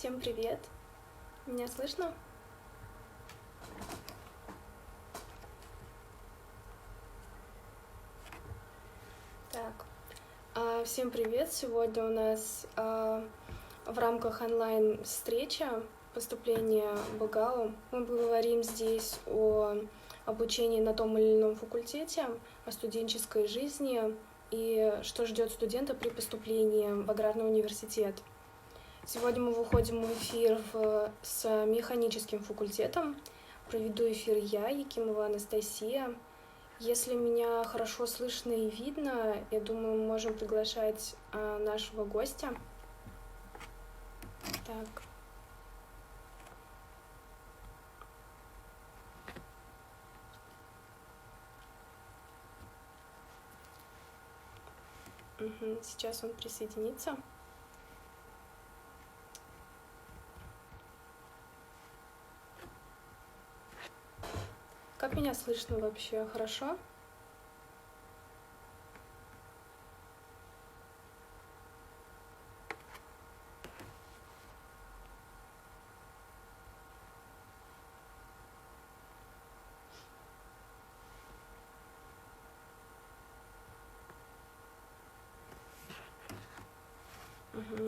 Всем привет! Меня слышно? Так, всем привет! Сегодня у нас в рамках онлайн-встречи поступления в ИГАУ мы поговорим здесь о обучении на том или ином факультете, о студенческой жизни и что ждет студента при поступлении в аграрный университет. Сегодня мы выходим в эфир с механическим факультетом. Проведу эфир я, Якимова Анастасия. Если меня хорошо слышно и видно, я думаю, мы можем приглашать нашего гостя. Так. Сейчас он присоединится. Как меня слышно вообще? Хорошо?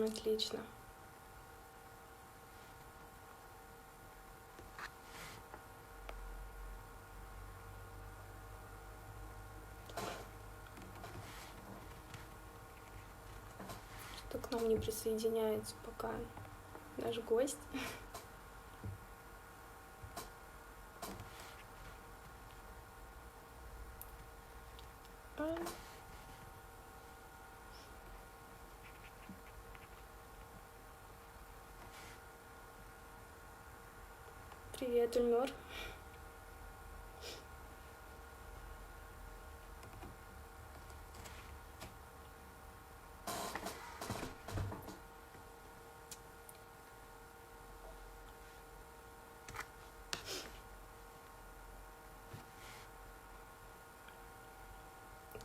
Отлично. Что к нам не присоединяется пока наш гость. Привет, Ильнур.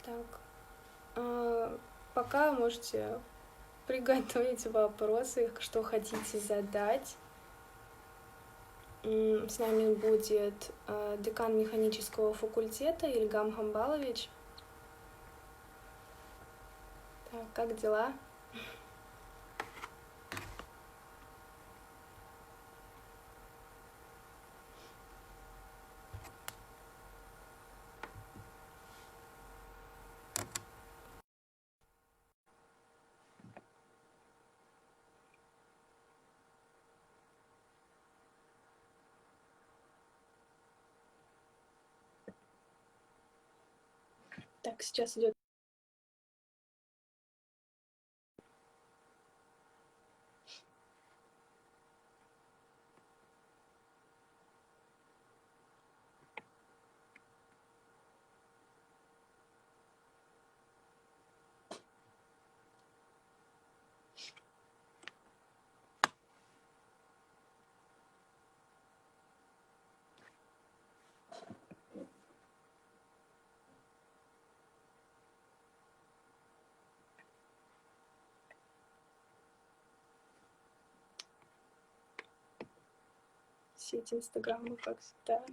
Так, пока можете приготовить вопросы, что хотите задать. С нами будет декан механического факультета Ильгам Хамбалович. Так, как дела? Так, сейчас идет. Сеть Инстаграма, как всегда.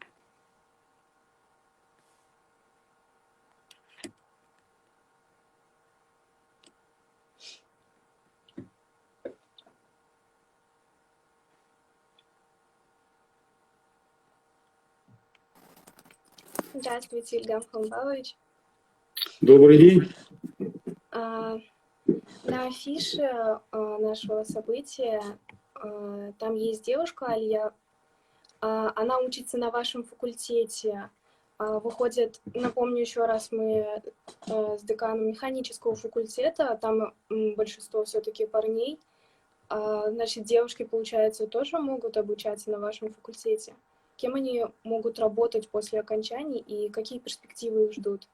Здравствуйте, Ильгам Хамбалович. Добрый день. На афише нашего события там есть девушка Алия. Она учится на вашем факультете. Выходит, напомню еще раз, мы с деканом механического факультета, там большинство все-таки парней. Значит, девушки, получается, тоже могут обучаться на вашем факультете. Кем они могут работать после окончания и какие перспективы их ждут?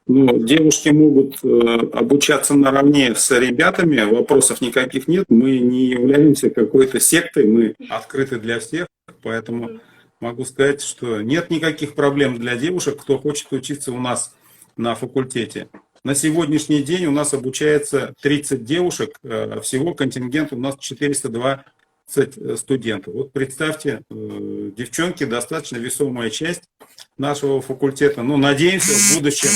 Ну, девушки могут обучаться наравне с ребятами, вопросов никаких нет. Мы не являемся какой-то сектой, мы открыты для всех, поэтому могу сказать, что нет никаких проблем для девушек, кто хочет учиться у нас на факультете. На сегодняшний день у нас обучается 30 девушек, всего контингент у нас 420 студентов. Вот представьте, девчонки достаточно весомая часть нашего факультета. Но надеемся, в будущем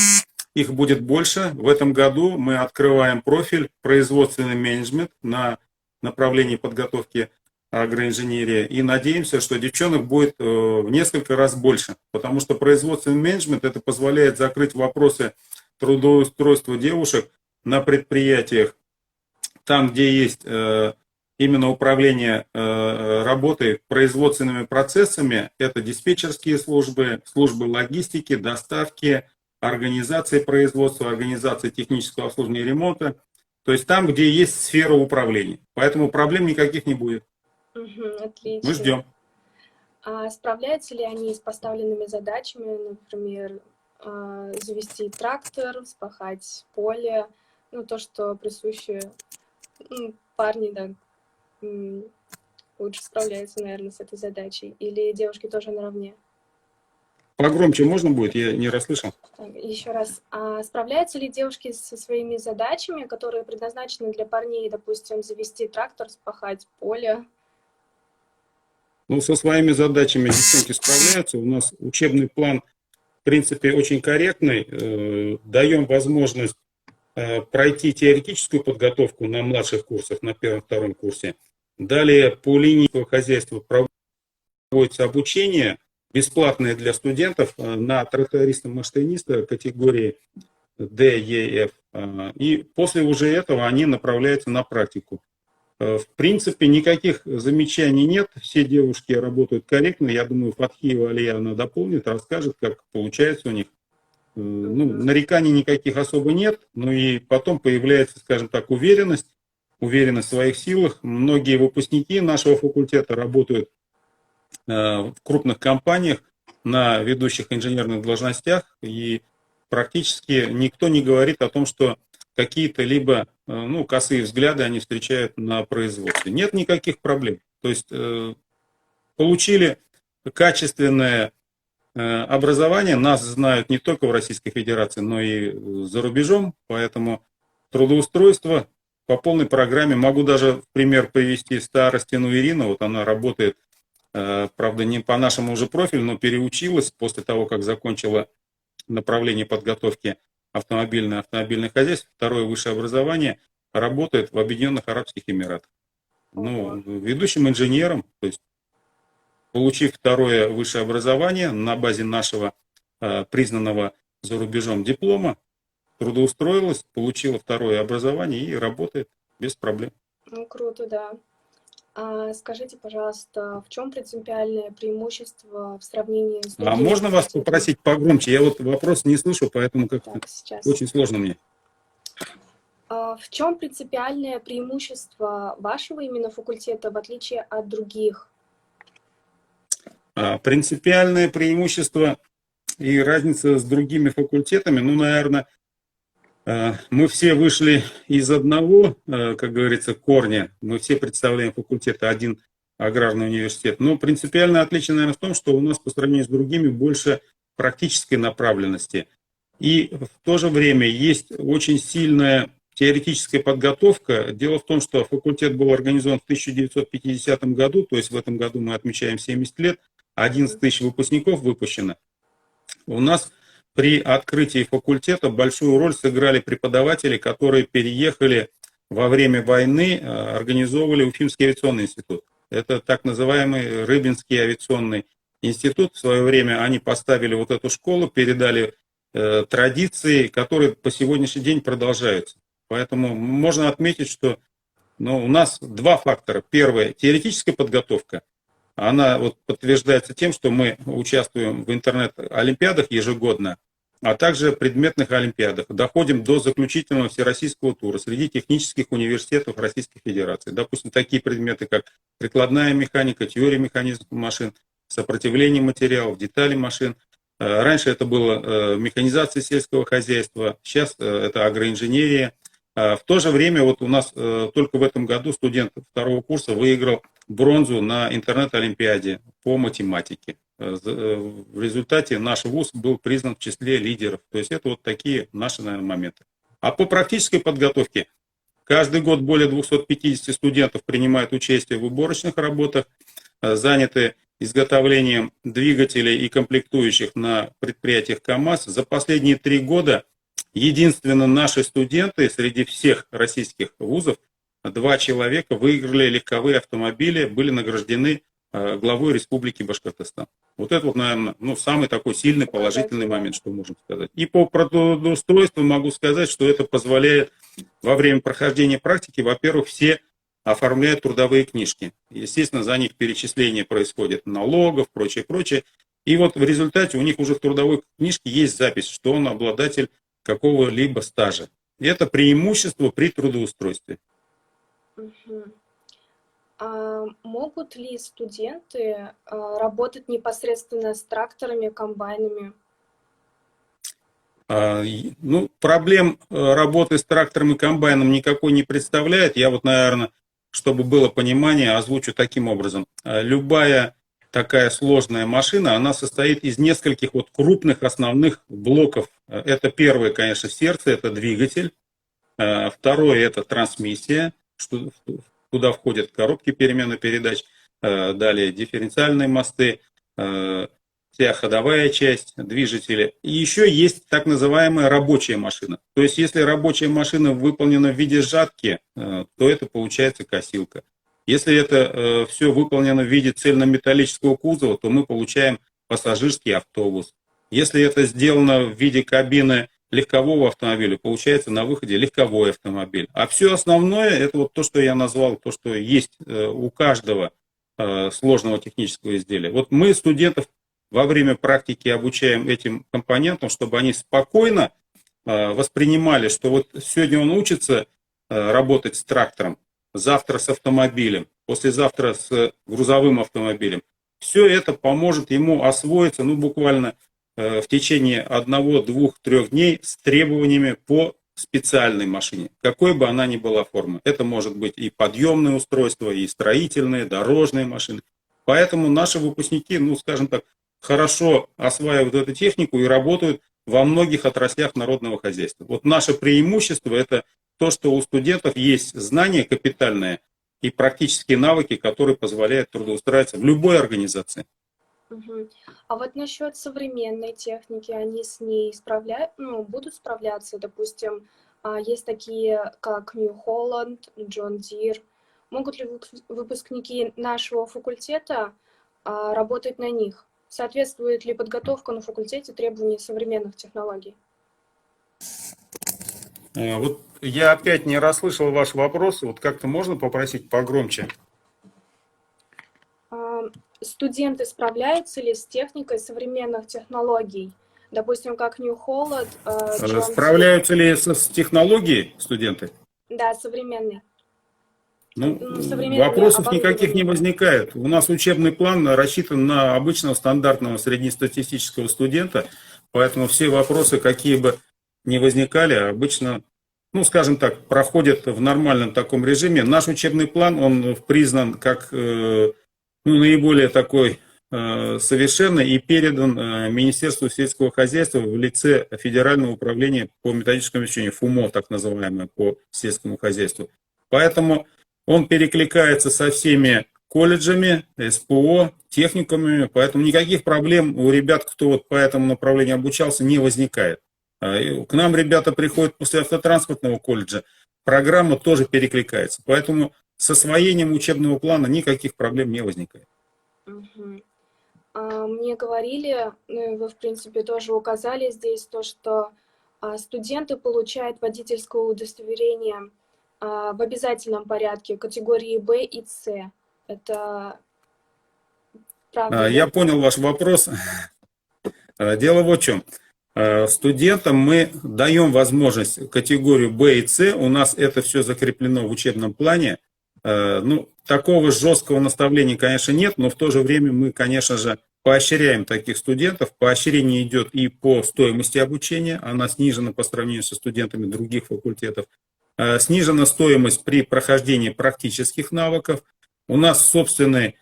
их будет больше. В этом году мы открываем профиль производственный менеджмент на направлении подготовки агроинженерии. И надеемся, что девчонок будет в несколько раз больше. Потому что производственный менеджмент это позволяет закрыть вопросы трудоустройства девушек на предприятиях, там, где есть именно управление работой производственными процессами, это диспетчерские службы, службы логистики, доставки, организации производства, организации технического обслуживания и ремонта. То есть там, где есть сфера управления. Поэтому проблем никаких не будет. Отлично. Мы ждем. А справляются ли они с поставленными задачами, например, завести трактор, вспахать поле, ну, то, что присуще парни, да, лучше справляются, наверное, с этой задачей? Или девушки тоже наравне? Погромче можно будет? Я не расслышал. Еще раз. А справляются ли девушки со своими задачами, которые предназначены для парней, допустим, завести трактор, вспахать поле? Ну, со своими задачами девчонки справляются. У нас учебный план, в принципе, очень корректный. Даем возможность пройти теоретическую подготовку на младших курсах, на первом-втором курсе. Далее по линии хозяйства проводится обучение бесплатное для студентов на тракториста-машиниста категории D, E, F. И после уже этого они направляются на практику. В принципе, никаких замечаний нет. Все девушки работают корректно. Я думаю, Фатхиева Алия она дополнит, расскажет, как получается у них. Ну, нареканий никаких особо нет. Ну и потом появляется, скажем так, уверенность в своих силах. Многие выпускники нашего факультета работают в крупных компаниях на ведущих инженерных должностях. И практически никто не говорит о том, что какие-то либо косые взгляды они встречают на производстве. Нет никаких проблем. То есть получили качественное образование, нас знают не только в Российской Федерации, но и за рубежом, поэтому трудоустройство по полной программе. Могу даже в пример привести Старостину Ирину, вот она работает, правда, не по нашему уже профилю, но переучилась после того, как закончила направление подготовки автомобильное хозяйство, второе высшее образование, работает в Объединенных Арабских Эмиратах. Ну, ведущим инженером, то есть получив второе высшее образование на базе нашего признанного за рубежом диплома, трудоустроилась, получила второе образование и работает без проблем. Ну, круто, да. А скажите, пожалуйста, в чем принципиальное преимущество в сравнении с другими? А можно вас попросить погромче? Я вот вопрос не слышу, поэтому как-то очень сложно мне. В чем принципиальное преимущество вашего именно факультета в отличие от других? Принципиальное преимущество и разница с другими факультетами, ну, наверное, мы все вышли из одного, как говорится, корня. Мы все представляем факультет, один аграрный университет. Но принципиальное отличие, наверное, в том, что у нас по сравнению с другими больше практической направленности. И в то же время есть очень сильная теоретическая подготовка. Дело в том, что факультет был организован в 1950 году, то есть в этом году мы отмечаем 70 лет, 11 тысяч выпускников выпущено. У нас при открытии факультета большую роль сыграли преподаватели, которые переехали во время войны, организовывали Уфимский авиационный институт. Это так называемый Рыбинский авиационный институт. В свое время они поставили вот эту школу, передали традиции, которые по сегодняшний день продолжаются. Поэтому можно отметить, что у нас два фактора. Первое – теоретическая подготовка. Она вот подтверждается тем, что мы участвуем в интернет-олимпиадах ежегодно, а также предметных олимпиадах. Доходим до заключительного всероссийского тура среди технических университетов Российской Федерации. Допустим, такие предметы, как прикладная механика, теория механизмов машин, сопротивление материалов, детали машин. Раньше это было механизация сельского хозяйства, сейчас это агроинженерия. В то же время вот у нас только в этом году студент второго курса выиграл бронзу на интернет-олимпиаде по математике. В результате наш вуз был признан в числе лидеров. То есть это вот такие наши, наверное, моменты. А по практической подготовке каждый год более 250 студентов принимают участие в уборочных работах, заняты изготовлением двигателей и комплектующих на предприятиях КАМАЗ. За последние 3 года единственно наши студенты среди всех российских вузов, 2 человека выиграли легковые автомобили, были награждены главой Республики Башкортостан. Вот это, вот, наверное, самый такой сильный положительный момент, что можем сказать. И по трудоустройству могу сказать, что это позволяет во время прохождения практики, во-первых, все оформляют трудовые книжки. Естественно, за них перечисление происходит налогов, прочее, прочее. И вот в результате у них уже в трудовой книжке есть запись, что он обладатель какого-либо стажа. И это преимущество при трудоустройстве. А могут ли студенты работать непосредственно с тракторами, комбайнами? Проблем работы с трактором и комбайном никакой не представляет. Я вот, наверное, чтобы было понимание, озвучу таким образом. Любая такая сложная машина, она состоит из нескольких вот крупных основных блоков. Это первое, конечно, сердце, это двигатель. Второе, это трансмиссия, куда входят коробки перемены передач. Далее дифференциальные мосты, вся ходовая часть, движители. И еще есть так называемая рабочая машина. То есть, если рабочая машина выполнена в виде жатки, то это получается косилка. Если это все выполнено в виде цельнометаллического кузова, то мы получаем пассажирский автобус. Если это сделано в виде кабины легкового автомобиля, получается на выходе легковой автомобиль. А все основное, это вот то, что я назвал, то, что есть у каждого сложного технического изделия. Вот мы студентов во время практики обучаем этим компонентам, чтобы они спокойно воспринимали, что вот сегодня он учится работать с трактором, завтра с автомобилем, послезавтра с грузовым автомобилем. Все это поможет ему освоиться, буквально в течение 1, 2, 3 дней с требованиями по специальной машине, какой бы она ни была формы. Это может быть и подъемные устройства, и строительные, дорожные машины. Поэтому наши выпускники, скажем так, хорошо осваивают эту технику и работают во многих отраслях народного хозяйства. Вот наше преимущество – это то, что у студентов есть знания капитальные и практические навыки, которые позволяют трудоустраиваться в любой организации. А вот насчет современной техники, они с ней будут справляться? Допустим, есть такие, как New Holland, John Deere. Могут ли выпускники нашего факультета работать на них? Соответствует ли подготовка на факультете требований современных технологий? Вот я опять не расслышал ваш вопрос. Вот как-то можно попросить погромче? Студенты справляются ли с техникой современных технологий? Допустим, как New Holland, John Deere. Справляются ли с технологией студенты? Да, современные. Вопросов никаких не возникает. У нас учебный план рассчитан на обычного стандартного среднестатистического студента, поэтому все вопросы, какие бы ни возникали, обычно, скажем так, проходят в нормальном таком режиме. Наш учебный план, он признан как наиболее такой совершенный и передан Министерству сельского хозяйства в лице Федерального управления по методическому обеспечению, ФУМО, так называемое, по сельскому хозяйству. Поэтому он перекликается со всеми колледжами, СПО, техникумами, поэтому никаких проблем у ребят, кто вот по этому направлению обучался, не возникает. К нам ребята приходят после автотранспортного колледжа, программа тоже перекликается, поэтому с освоением учебного плана никаких проблем не возникает. Мне говорили, вы, в принципе, тоже указали здесь то, что студенты получают водительское удостоверение в обязательном порядке категории Б и С. Это правда? Я понял ваш вопрос. Дело вот в чем. Студентам мы даем возможность категорию Б и С. У нас это все закреплено в учебном плане. Такого жесткого наставления, конечно, нет, но в то же время мы, конечно же, поощряем таких студентов. Поощрение идет и по стоимости обучения. Она снижена по сравнению со студентами других факультетов. Снижена стоимость при прохождении практических навыков. У нас собственный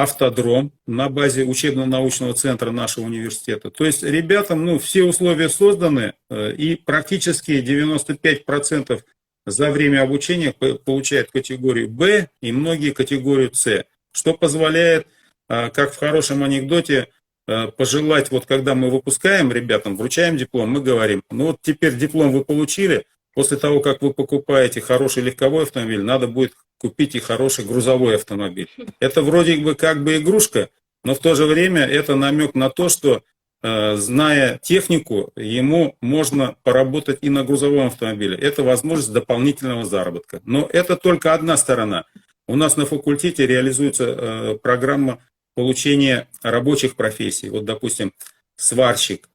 автодром на базе учебно-научного центра нашего университета. То есть ребятам, ну, все условия созданы, и практически 95% за время обучения получают категорию Б и многие категорию С, что позволяет, как в хорошем анекдоте, пожелать, вот когда мы выпускаем ребятам, вручаем диплом, мы говорим, ну вот теперь диплом вы получили, после того, как вы покупаете хороший легковой автомобиль, надо будет купить и хороший грузовой автомобиль. Это вроде бы как бы игрушка, но в то же время это намек на то, что, зная технику, ему можно поработать и на грузовом автомобиле. Это возможность дополнительного заработка. Но это только одна сторона. У нас на факультете реализуется программа получения рабочих профессий. Вот, допустим, сварщик,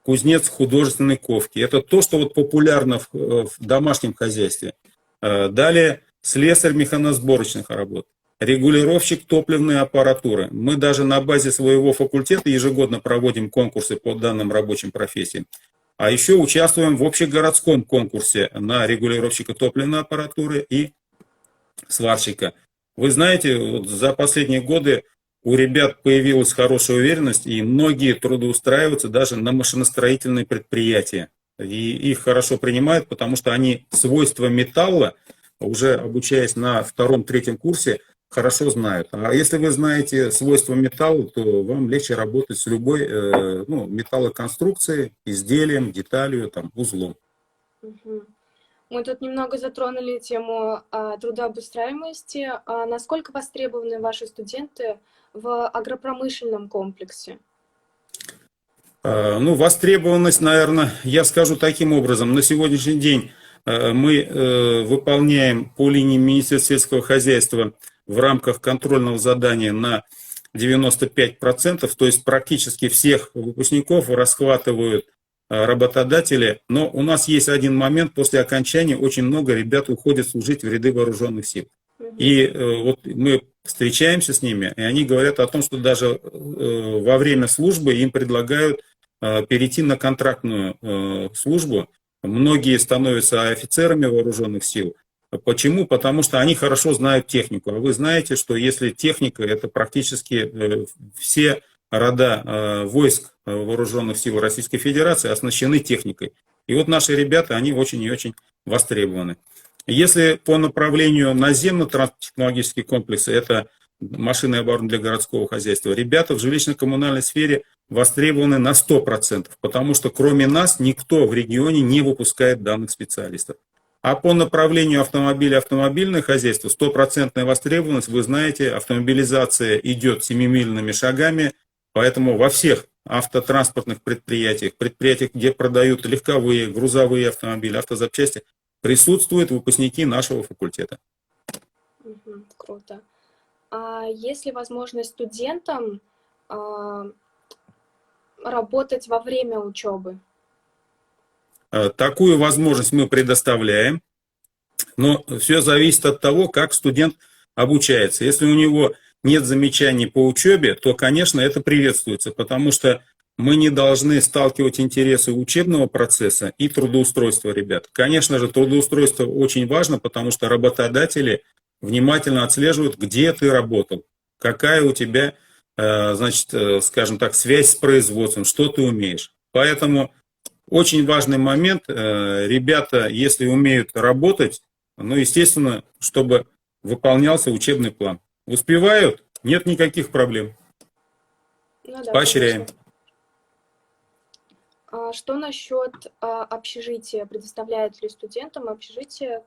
кузнец художественной ковки. Это то, что вот популярно в домашнем хозяйстве. Далее слесарь механосборочных работ, регулировщик топливной аппаратуры. Мы даже на базе своего факультета ежегодно проводим конкурсы по данным рабочим профессиям. А еще участвуем в общегородском конкурсе на регулировщика топливной аппаратуры и сварщика. Вы знаете, вот за последние годы у ребят появилась хорошая уверенность, и многие трудоустраиваются даже на машиностроительные предприятия. И их хорошо принимают, потому что они свойства металла, уже обучаясь на втором-третьем курсе, хорошо знают. А если вы знаете свойства металла, то вам легче работать с любой металлоконструкцией, изделием, деталью, там, узлом. Мы тут немного затронули тему трудообустраиваемости. Насколько востребованы ваши студенты в агропромышленном комплексе? Востребованность, наверное, я скажу таким образом. На сегодняшний день мы выполняем по линии Министерства сельского хозяйства в рамках контрольного задания на 95%, то есть практически всех выпускников расхватывают работодатели. Но у нас есть один момент: после окончания очень много ребят уходят служить в ряды вооруженных сил. И вот мы встречаемся с ними, и они говорят о том, что даже во время службы им предлагают перейти на контрактную службу. Многие становятся офицерами вооруженных сил. Почему? Потому что они хорошо знают технику. А вы знаете, что если техника, это практически все рода войск вооруженных сил Российской Федерации оснащены техникой. И вот наши ребята, они очень и очень востребованы. Если по направлению наземно-технологические комплексы, это машины и оборудование для городского хозяйства, ребята в жилищно-коммунальной сфере востребованы на 100%, потому что кроме нас никто в регионе не выпускает данных специалистов. А по направлению автомобиля, автомобильное хозяйство, 100% востребованность, вы знаете, автомобилизация идет семимильными шагами, поэтому во всех автотранспортных предприятиях, где продают легковые, грузовые автомобили, автозапчасти, присутствуют выпускники нашего факультета. Круто. А есть ли возможность студентам работать во время учебы? Такую возможность мы предоставляем, но все зависит от того, как студент обучается. Если у него нет замечаний по учебе, то, конечно, это приветствуется, потому что мы не должны сталкивать интересы учебного процесса и трудоустройства ребят. Конечно же, трудоустройство очень важно, потому что работодатели внимательно отслеживают, где ты работал, какая у тебя, скажем так, связь с производством, что ты умеешь. Поэтому очень важный момент, ребята, если умеют работать, естественно, чтобы выполнялся учебный план. Успевают? Нет никаких проблем. Поощряем. Конечно. А что насчет общежития? Предоставляет ли студентам общежитие?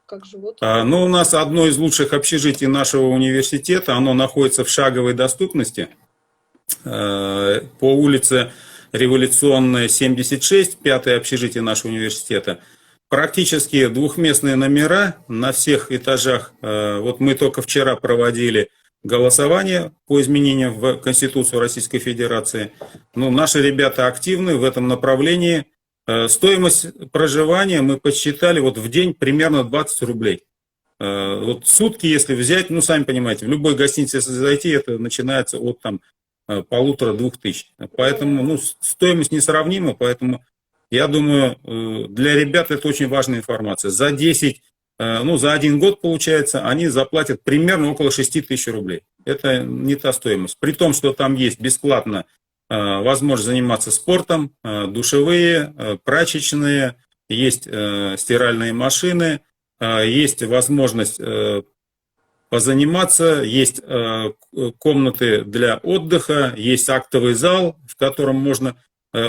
Как живут? У нас одно из лучших общежитий нашего университета. Оно находится в шаговой доступности по улице Революционная, 76, 5-е общежитие нашего университета. Практически двухместные номера на всех этажах. Вот мы только вчера проводили голосование по изменениям в Конституцию Российской Федерации. Наши ребята активны в этом направлении. Стоимость проживания мы подсчитали в день примерно 20 рублей. Вот сутки, если взять, сами понимаете, в любой гостинице, если зайти, это начинается от 1500-2000. Поэтому стоимость несравнима, поэтому я думаю, для ребят это очень важная информация. За 10 ну, за 1 год, получается, они заплатят примерно около 6 тысяч рублей. Это не та стоимость. При том, что там есть бесплатно возможность заниматься спортом, душевые, прачечные, есть стиральные машины, есть возможность позаниматься, есть комнаты для отдыха, есть актовый зал, в котором можно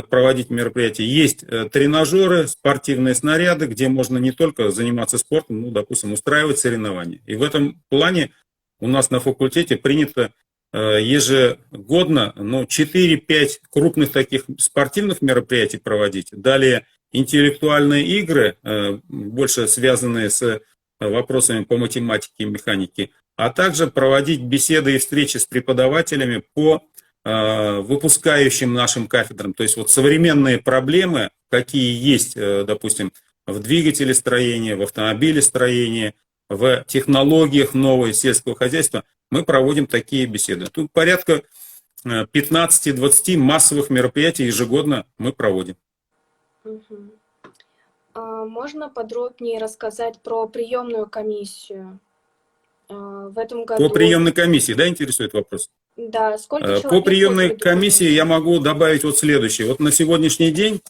проводить мероприятия, есть тренажеры, спортивные снаряды, где можно не только заниматься спортом, ну, допустим, устраивать соревнования. И в этом плане у нас на факультете принято ежегодно, ну, 4-5 крупных таких спортивных мероприятий проводить. Далее интеллектуальные игры, больше связанные с вопросами по математике и механике, а также проводить беседы и встречи с преподавателями по выпускающим нашим кафедрам. То есть вот современные проблемы, какие есть, допустим, в двигателестроении, в автомобилестроении, в технологиях нового сельского хозяйства, мы проводим такие беседы. Тут порядка 15-20 массовых мероприятий ежегодно мы проводим. Можно подробнее рассказать про приемную комиссию? В этом году... По приемной комиссии, да, интересует вопрос? Да, сколько человек? По приемной комиссии я могу добавить вот следующее. Вот на сегодняшний день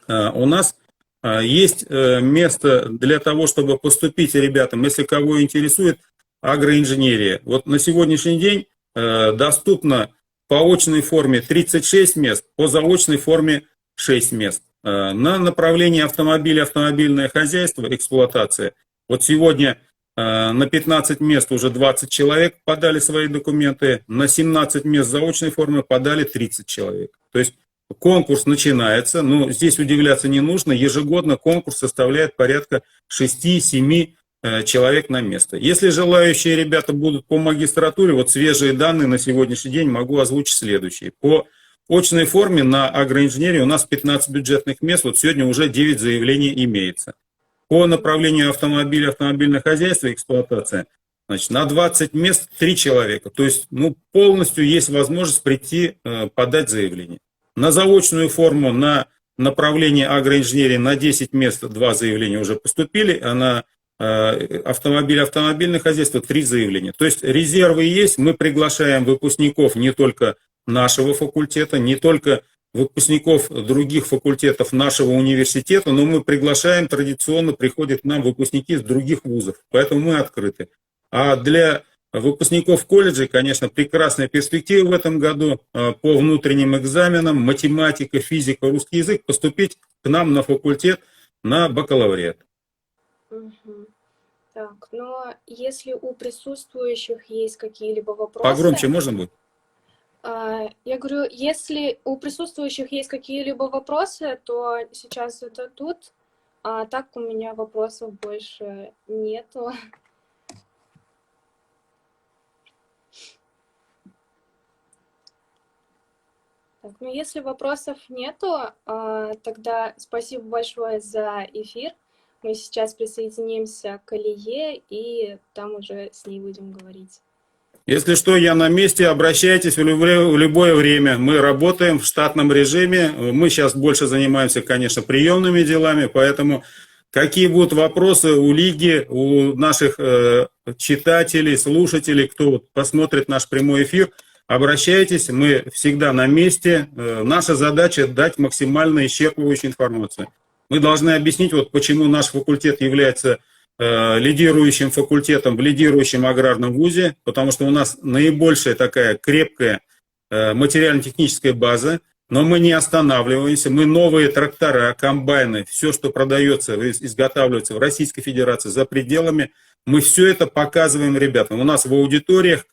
у нас есть место для того, чтобы поступить ребятам, если кого интересует агроинженерия. Вот на сегодняшний день доступно по очной форме 36 мест, по заочной форме 6 мест. На направлении автомобиля, автомобильное хозяйство, эксплуатация. Вот сегодня на 15 мест уже 20 человек подали свои документы, на 17 мест заочной формы подали 30 человек. То есть конкурс начинается, но здесь удивляться не нужно, ежегодно конкурс составляет порядка 6-7 человек на место. Если желающие ребята будут по магистратуре, вот свежие данные на сегодняшний день могу озвучить следующие. По очной форме на агроинженерии у нас 15 бюджетных мест, вот сегодня уже 9 заявлений имеется. По направлению автомобиля, автомобильное хозяйство и эксплуатация, значит, на 20 мест 3 человека. То есть, ну, полностью есть возможность прийти, подать заявление. На заочную форму, на направление агроинженерии на 10 мест 2 заявления уже поступили, а на автомобиль, автомобильное хозяйство 3 заявления. То есть резервы есть, мы приглашаем выпускников не только нашего факультета, не только выпускников других факультетов нашего университета, но мы приглашаем, традиционно приходят к нам выпускники из других вузов, поэтому мы открыты. А для выпускников колледжей, конечно, прекрасная перспектива в этом году по внутренним экзаменам, математика, физика, русский язык, поступить к нам на факультет на бакалавриат. Так, но если у присутствующих есть какие-либо вопросы... Погромче можно будет? Я говорю, если у присутствующих есть какие-либо вопросы, то сейчас это тут, а так у меня вопросов больше нету. Так, ну если вопросов нету, тогда спасибо большое за эфир. Мы сейчас присоединимся к Алие и там уже с ней будем говорить. Если что, я на месте, обращайтесь в любое время. Мы работаем в штатном режиме. Мы сейчас больше занимаемся, конечно, приемными делами, поэтому какие будут вопросы у Лиги, у наших читателей, слушателей, кто посмотрит наш прямой эфир, обращайтесь, мы всегда на месте. Наша задача дать максимально исчерпывающую информацию. Мы должны объяснить, вот почему наш факультет является лидирующим факультетом в лидирующем аграрном вузе, потому что у нас наибольшая такая крепкая материально-техническая база, но мы не останавливаемся, мы новые трактора, комбайны, все, что продается, изготавливается в Российской Федерации за пределами, мы все это показываем ребятам. У нас в аудиториях,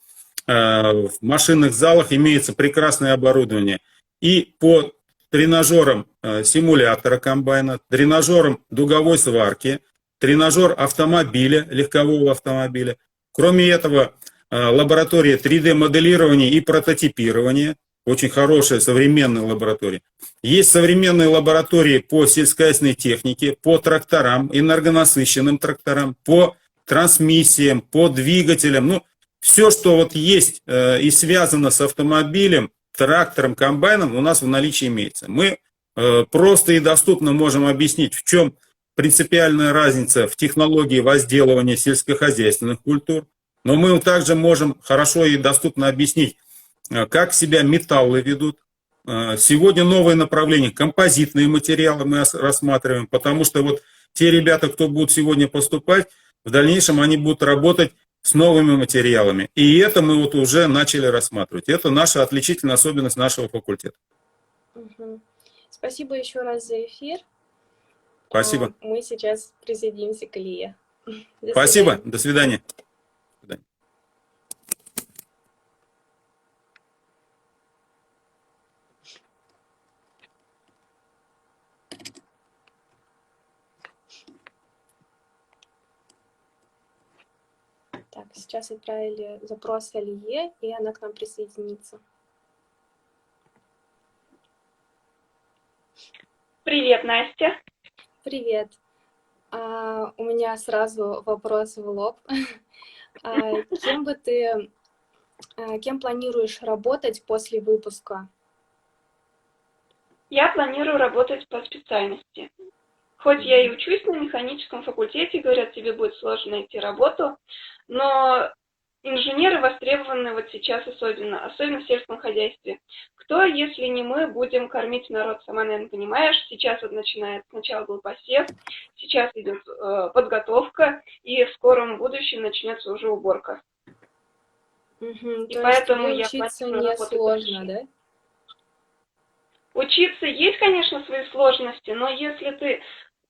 в машинных залах имеется прекрасное оборудование и по тренажерам симулятора комбайна, тренажерам дуговой сварки, тренажер автомобиля, легкового автомобиля. Кроме этого, лаборатория 3D-моделирования и прототипирования, очень хорошая современная лаборатория. Есть современные лаборатории по сельскохозяйственной технике, по тракторам, энергонасыщенным тракторам, по трансмиссиям, по двигателям. Ну, все, что вот есть и связано с автомобилем, трактором, комбайном, у нас в наличии имеется. Мы просто и доступно можем объяснить, в чем принципиальная разница в технологии возделывания сельскохозяйственных культур, но мы также можем хорошо и доступно объяснить, как себя металлы ведут. Сегодня новое направление, композитные материалы мы рассматриваем, потому что вот те ребята, кто будут сегодня поступать, в дальнейшем они будут работать с новыми материалами. И это мы вот уже начали рассматривать. Это наша отличительная особенность нашего факультета. Мгм. Спасибо еще раз за эфир. Спасибо. Мы сейчас присоединимся к Илье. До Спасибо. свидания. До свидания. Так, сейчас отправили запрос Илье, и она к нам присоединится. Привет, Настя. Привет. У меня сразу вопрос в лоб. Кем планируешь работать после выпуска? Я планирую работать по специальности. Хоть я и учусь на механическом факультете, говорят, тебе будет сложно найти работу, но инженеры востребованы вот сейчас особенно в сельском хозяйстве. Кто, если не мы, будем кормить народ? Сама, наверное, понимаешь, сейчас вот начинается, сначала был посев, сейчас идет подготовка, и в скором будущем начнется уже уборка. И То поэтому есть тебе учиться не сложно, да? Учиться есть, конечно, свои сложности, но если ты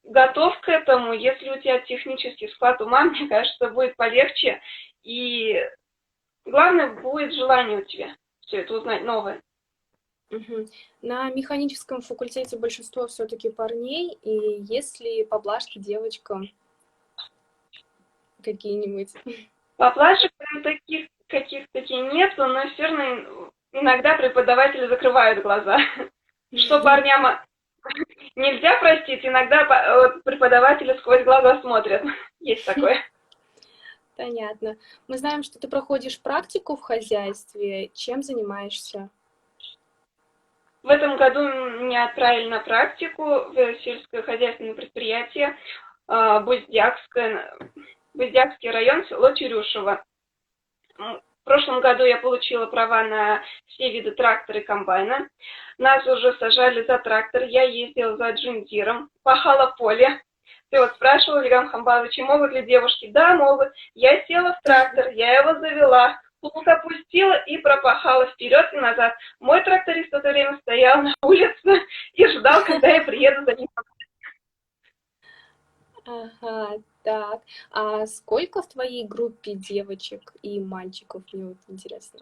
готов к этому, если у тебя технический склад ума, мне кажется, будет полегче. И главное, будет желание у тебя все это узнать новое. На механическом факультете большинство все-таки парней, и есть ли поблажки девочкам какие-нибудь? Поблажек таких каких-то нету, но все равно иногда преподаватели закрывают глаза. Что парням нельзя простить, иногда преподаватели сквозь глаза смотрят. Есть такое. Понятно. Мы знаем, что ты проходишь практику в хозяйстве. Чем занимаешься? В этом году меня отправили на практику в сельское хозяйственное предприятие Буздякский район, село Черюшево. В прошлом году я получила права на все виды трактора и комбайна. Нас уже сажали за трактор, я ездила за джундиром, пахала поле. Ты вот спрашивал, Ильгам Хамбалович, могут ли девушки? Да, могут. Я села в трактор, я его завела, плуг опустила и пропахала вперед и назад. Мой тракторист в это время стоял на улице и ждал, когда я приеду за ним. Ага, так. А сколько в твоей группе девочек и мальчиков? Мне вот интересно.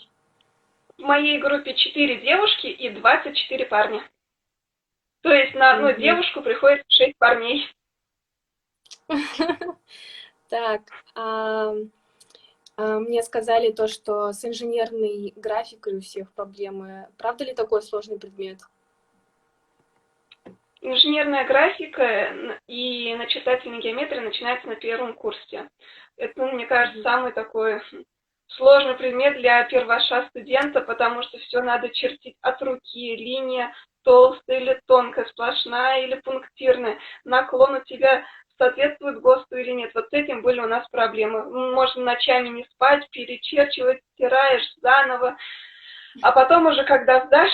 В моей группе 4 девушки и 24 парня. То есть на одну девушку приходит 6 парней. Так, мне сказали то, что с инженерной графикой у всех проблемы. Правда ли такой сложный предмет? Инженерная графика и начертательная геометрия начинается на первом курсе. Это, мне кажется, самый такой сложный предмет для перваша студента, потому что все надо чертить от руки, линия толстая или тонкая, сплошная или пунктирная, наклон у тебя соответствует ГОСТу или нет. Вот с этим были у нас проблемы. Можно ночами не спать, перечерчивать, стираешь заново. А потом уже, когда сдашь,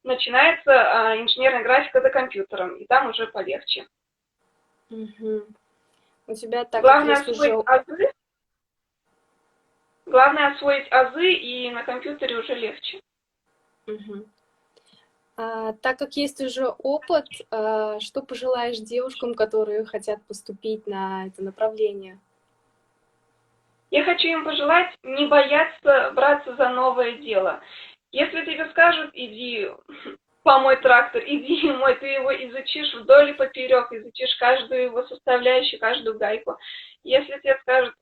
начинается инженерная графика за компьютером, и там уже полегче. У тебя так Главное освоить азы, и на компьютере уже легче. Так как есть уже опыт, что пожелаешь девушкам, которые хотят поступить на это направление? Я хочу им пожелать не бояться браться за новое дело. Если тебе скажут, иди помой трактор, иди мой, ты его изучишь вдоль и поперек, изучишь каждую его составляющую, каждую гайку. Если тебе скажут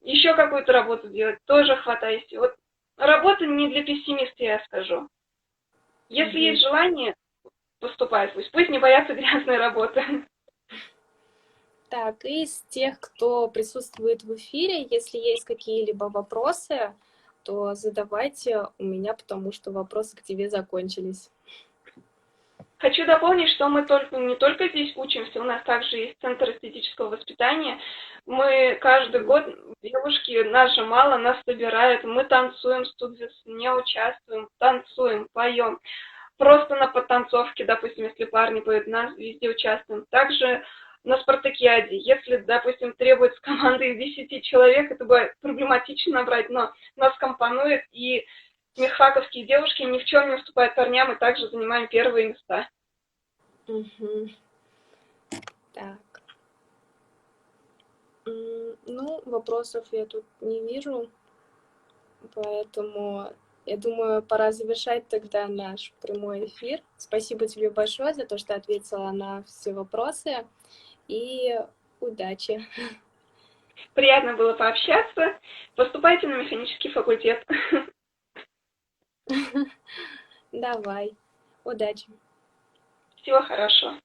еще какую-то работу делать, тоже хватайся. Вот работа не для пессимиста, я скажу. Если есть желание, поступай, пусть не боятся грязной работы. Так, из тех, кто присутствует в эфире, если есть какие-либо вопросы, то задавайте у меня, потому что вопросы к тебе закончились. Хочу дополнить, что мы не только здесь учимся, у нас также есть Центр эстетического воспитания. Мы каждый год, девушки, нас же мало, нас собирают, мы танцуем, не участвуем, танцуем, поем. Просто на подтанцовке, допустим, если парни поют, нас везде участвуем. Также на спартакиаде, если, допустим, требуется команда из 10 человек, это будет проблематично набрать, но нас компонует, и мехфаковские девушки ни в чем не уступают парням, и также занимаем первые места. Мгм. Так. Ну, вопросов я тут не вижу, поэтому я думаю, пора завершать тогда наш прямой эфир. Спасибо тебе большое за то, что ответила на все вопросы, и удачи. Приятно было пообщаться. Поступайте на механический факультет. Давай, удачи. Всего хорошего.